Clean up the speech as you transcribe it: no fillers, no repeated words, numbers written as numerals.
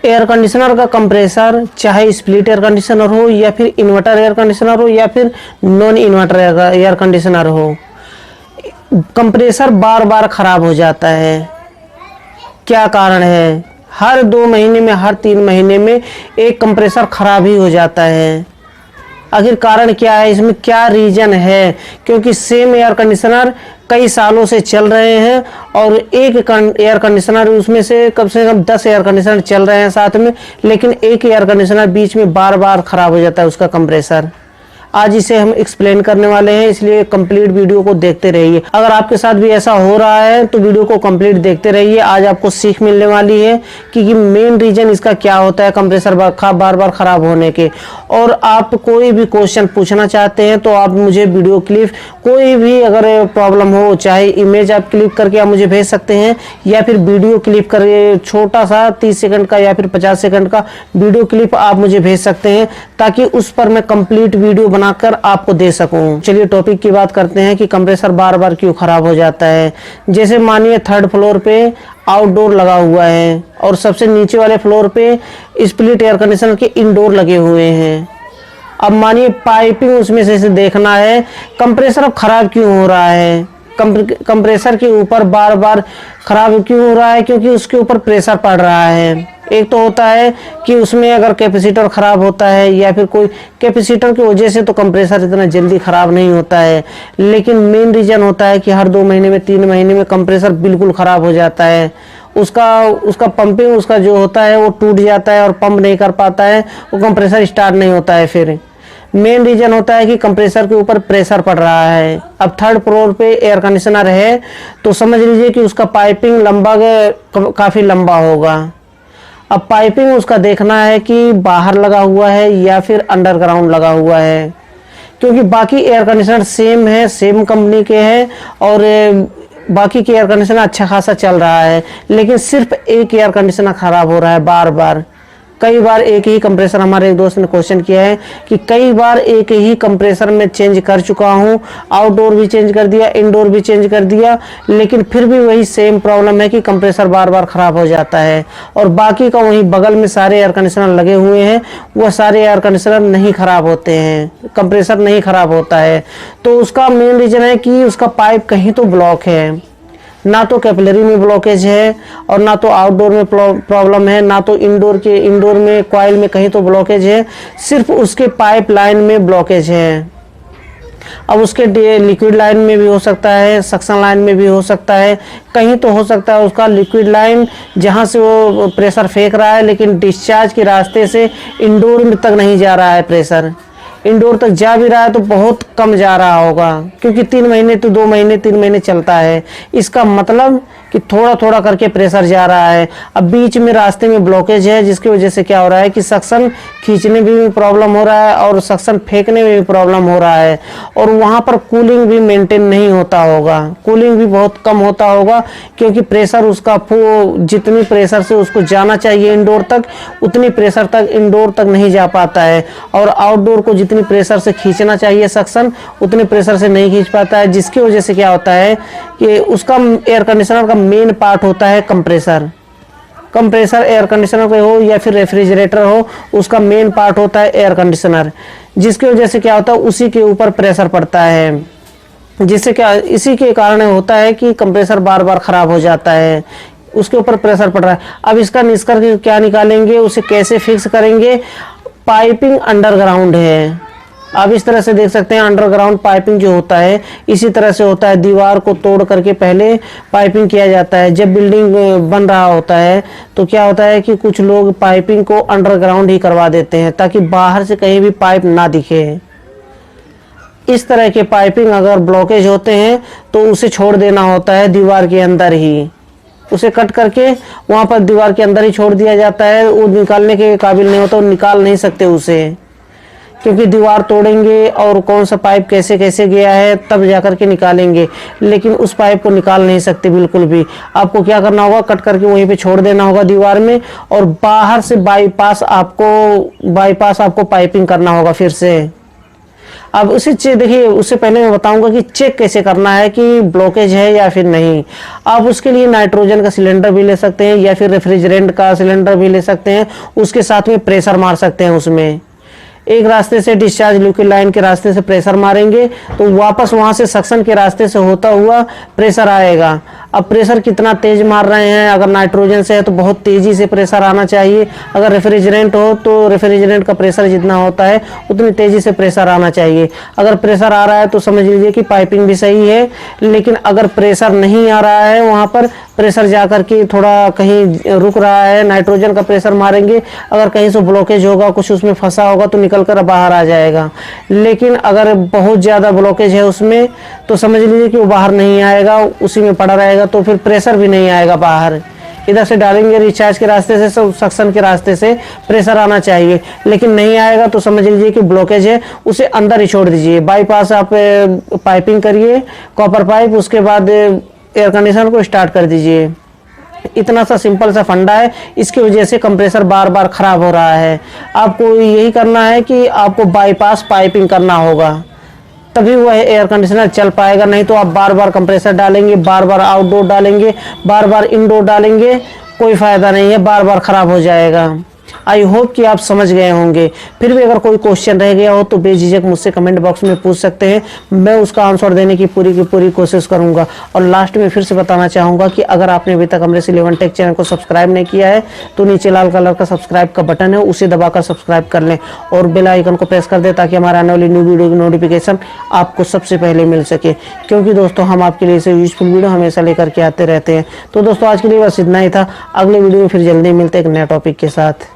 Air conditioner का compressor चाहे split air conditioner हो या फिर इन्वर्टर एयर कंडीशनर हो या फिर नॉन इन्वर्टर एयर कंडीशनर हो, कंप्रेसर बार बार खराब हो जाता है। क्या कारण है? हर 2 महीने में, हर 3 महीने में एक कंप्रेसर खराब ही हो जाता है। आखिर कारण क्या है, इसमें क्या रीजन है? क्योंकि सेम एयर कंडीशनर कई सालों से चल रहे हैं और एक एयर कंडीशनर, उसमें से कम 10 एयर कंडीशनर चल रहे हैं साथ में, लेकिन एक एयर कंडीशनर बीच में बार बार खराब हो जाता है उसका कंप्रेसर। आज इसे हम एक्सप्लेन करने वाले हैं, इसलिए कंप्लीट वीडियो को देखते रहिए। अगर आपके साथ भी ऐसा हो रहा है तो वीडियो को कंप्लीट देखते रहिए। आज आपको सीख मिलने वाली है कि मेन रीजन इसका क्या होता है कंप्रेसर बार बार खराब होने के। और आप कोई भी क्वेश्चन पूछना चाहते हैं तो आप मुझे वीडियो क्लिप, कोई भी अगर प्रॉब्लम हो, चाहे इमेज आप क्लिक करके आप मुझे भेज सकते हैं या फिर वीडियो क्लिप करके छोटा सा 30 सेकंड का या फिर 50 सेकंड का वीडियो क्लिप आप मुझे भेज सकते हैं, ताकि उस पर मैं कंप्लीट वीडियो बनाकर आपको दे सकूं। चलिए टॉपिक की बात करते हैं कि कंप्रेसर बार बार क्यों खराब हो जाता है। जैसे मानिए 3rd फ्लोर पे आउटडोर लगा हुआ है और सबसे नीचे वाले फ्लोर पे स्प्लिट एयर कंडीशनर के इंडोर लगे हुए हैं। अब मानिए पाइपिंग उसमें से देखना है, कंप्रेसर अब खराब क्यों हो रहा है, कंप्रेसर के ऊपर बार बार खराब क्यों हो रहा है? क्योंकि उसके ऊपर प्रेशर पड़ रहा है। एक तो होता है कि उसमें अगर कैपेसिटर खराब होता है या फिर कोई कैपेसिटर की वजह से तो कंप्रेसर इतना जल्दी खराब नहीं होता है, लेकिन मेन रीजन होता है कि हर 2 महीने में, 3 महीने में कंप्रेसर बिल्कुल खराब हो जाता है। उसका पंपिंग उसका जो होता है वो टूट जाता है और पंप नहीं कर पाता है, वो कंप्रेसर स्टार्ट नहीं होता है। फिर मेन रीजन होता है कि कंप्रेसर के ऊपर प्रेशर पड़ रहा है। अब 3rd फ्लोर पे एयर कंडीशनर है तो समझ लीजिए कि उसका पाइपिंग लंबा काफ़ी लंबा होगा। अब पाइपिंग उसका देखना है कि बाहर लगा हुआ है या फिर अंडरग्राउंड लगा हुआ है, क्योंकि बाकी एयर कंडीशनर सेम है, सेम कंपनी के हैं और बाकी के एयर कंडीशनर अच्छा खासा चल रहा है, लेकिन सिर्फ एक एयर कंडीशनर खराब हो रहा है बार बार। कई बार एक ही कंप्रेसर, हमारे एक दोस्त ने क्वेश्चन किया है कि कई बार एक ही कंप्रेसर में चेंज कर चुका हूं, आउटडोर भी चेंज कर दिया, इंडोर भी चेंज कर दिया, लेकिन फिर भी वही सेम प्रॉब्लम है कि कंप्रेसर बार बार खराब हो जाता है। और बाकी का वहीं बगल में सारे एयर कंडीशनर लगे हुए हैं, वह सारे एयर कंडीशनर नहीं खराब होते हैं, कंप्रेसर नहीं खराब होता है। तो उसका मेन रीजन है कि उसका पाइप कहीं तो ब्लॉक है, ना तो कैपिलरी में ब्लॉकेज है और ना तो आउटडोर में प्रॉब्लम है, ना तो इंडोर में कॉइल में कहीं तो ब्लॉकेज है, सिर्फ उसके पाइप लाइन में ब्लॉकेज है। अब उसके लिक्विड लाइन में भी हो सकता है, सक्शन लाइन में भी हो सकता है, कहीं तो हो सकता है उसका लिक्विड लाइन जहां से वो प्रेशर फेंक रहा है, लेकिन डिस्चार्ज के रास्ते से इंडोर में तक नहीं जा रहा है प्रेशर। इंडोर तक जा भी रहा है तो बहुत कम जा रहा होगा, क्योंकि 3 महीने तो 2 महीने 3 महीने चलता है। इसका मतलब कि थोड़ा थोड़ा करके प्रेशर जा रहा है। अब बीच में रास्ते में ब्लॉकेज है, जिसकी वजह से क्या हो रहा है कि सक्शन खींचने में भी प्रॉब्लम हो रहा है और सक्शन फेंकने में भी प्रॉब्लम हो रहा है, और वहाँ पर कूलिंग भी मेंटेन नहीं होता होगा, कूलिंग भी बहुत कम होता होगा, क्योंकि प्रेशर उसका जितनी प्रेशर से उसको जाना चाहिए इंडोर तक, उतनी प्रेशर तक इंडोर तक नहीं जा पाता है, और आउटडोर को जितनी प्रेशर से खींचना चाहिए सक्शन, उतने प्रेशर से नहीं खींच पाता है। जिसकी वजह से क्या होता है कि उसका एयर कंडीशनर का मेन पार्ट होता है कंप्रेसर। कंप्रेसर एयर कंडीशनर का हो या फिर रेफ्रिजरेटर हो, उसका मेन पार्ट होता है एयर कंडीशनर, जिसकी वजह से क्या होता है उसी के ऊपर प्रेशर पड़ता है, जिससे क्या इसी के कारण होता है कि कंप्रेसर बार बार खराब हो जाता है, उसके ऊपर प्रेशर पड़ रहा है। अब इसका निष्कर्ष क्या निकालेंगे, उसे कैसे फिक्स करेंगे? पाइपिंग अंडरग्राउंड है। आप इस तरह से देख सकते हैं, अंडरग्राउंड पाइपिंग जो होता है इसी तरह से होता है, दीवार को तोड़ करके पहले पाइपिंग किया जाता है। जब बिल्डिंग बन रहा होता है तो क्या होता है कि कुछ लोग पाइपिंग को अंडरग्राउंड ही करवा देते हैं, ताकि बाहर से कहीं भी पाइप ना दिखे। इस तरह के पाइपिंग अगर ब्लॉकेज होते हैं तो उसे छोड़ देना होता है दीवार के अंदर ही, उसे कट करके वहां पर दीवार के अंदर ही छोड़ दिया जाता है। वो निकालने के काबिल नहीं होता, वो निकाल नहीं सकते उसे, क्योंकि दीवार तोड़ेंगे और कौन सा पाइप कैसे कैसे गया है तब जाकर के निकालेंगे, लेकिन उस पाइप को निकाल नहीं सकते बिल्कुल भी। आपको क्या करना होगा, कट करके वहीं पे छोड़ देना होगा दीवार में, और बाहर से बाईपास आपको पाइपिंग करना होगा फिर से। अब उसे देखिए, उससे पहले मैं बताऊंगा कि चेक कैसे करना है कि ब्लॉकेज है या फिर नहीं। आप उसके लिए नाइट्रोजन का सिलेंडर भी ले सकते हैं या फिर रेफ्रिजरेंट का सिलेंडर भी ले सकते हैं, उसके साथ में प्रेशर मार सकते हैं। उसमें एक रास्ते से डिस्चार्ज लिक्विड लाइन के रास्ते से प्रेशर मारेंगे तो वापस वहां से सक्शन के रास्ते से होता हुआ प्रेशर आएगा। अब प्रेशर कितना तेज मार रहे हैं, अगर नाइट्रोजन से है तो बहुत तेजी से प्रेशर आना चाहिए, अगर रेफ्रिजरेंट हो तो रेफ्रिजरेंट का प्रेशर जितना होता है उतनी तेजी से प्रेशर आना चाहिए। अगर प्रेशर आ रहा है तो समझ लीजिए कि पाइपिंग भी सही है, लेकिन अगर प्रेशर नहीं आ रहा है, वहां पर प्रेशर जाकर के थोड़ा कहीं रुक रहा है, नाइट्रोजन का प्रेशर मारेंगे, अगर कहीं से ब्लॉकेज होगा, कुछ उसमें फंसा होगा तो निकल कर बाहर आ जाएगा। लेकिन अगर बहुत ज़्यादा ब्लॉकेज है उसमें तो समझ लीजिए कि वो बाहर नहीं आएगा, उसी में पड़ा रहेगा, तो फिर प्रेशर भी नहीं आएगा बाहर। इधर से डालेंगे रिचार्ज के रास्ते से, सक्शन के रास्ते से प्रेशर आना चाहिए, लेकिन नहीं आएगा तो समझ लीजिए कि ब्लॉकेज है, उसे अंदर ही छोड़ दीजिए। बाईपास आप पाइपिंग करिए, कॉपर पाइप, उसके बाद एयर कंडीशनर को स्टार्ट कर दीजिए। इतना सा सिंपल सा फंडा है, इसकी वजह से कंप्रेसर बार बार खराब हो रहा है। आपको यही करना है कि आपको बाईपास पाइपिंग करना होगा, तभी वह एयर कंडीशनर चल पाएगा। नहीं तो आप बार बार कंप्रेसर डालेंगे, बार बार आउटडोर डालेंगे, बार बार इनडोर डालेंगे, कोई फायदा नहीं है, बार बार खराब हो जाएगा। आई होप कि आप समझ गए होंगे। फिर भी अगर कोई क्वेश्चन रह गया हो तो बेझिझक मुझसे कमेंट बॉक्स में पूछ सकते हैं, मैं उसका आंसर देने की पूरी कोशिश करूंगा। और लास्ट में फिर से बताना चाहूँगा कि अगर आपने अभी तक अमरेश 11 टेक चैनल को सब्सक्राइब नहीं किया है तो नीचे लाल कलर का सब्सक्राइब का बटन है, उसे दबाकर सब्सक्राइब कर लें और बेल आइकन को प्रेस कर दें ताकि हमारे आने वाली न्यू वीडियो की नोटिफिकेशन आपको सबसे पहले मिल सके, क्योंकि दोस्तों हम आपके लिए इसे यूजफुल वीडियो हमेशा लेकर के आते रहते हैं। तो दोस्तों आज के लिए बस इतना ही था, अगले वीडियो में फिर जल्दी मिलते हैं एक नए टॉपिक के साथ।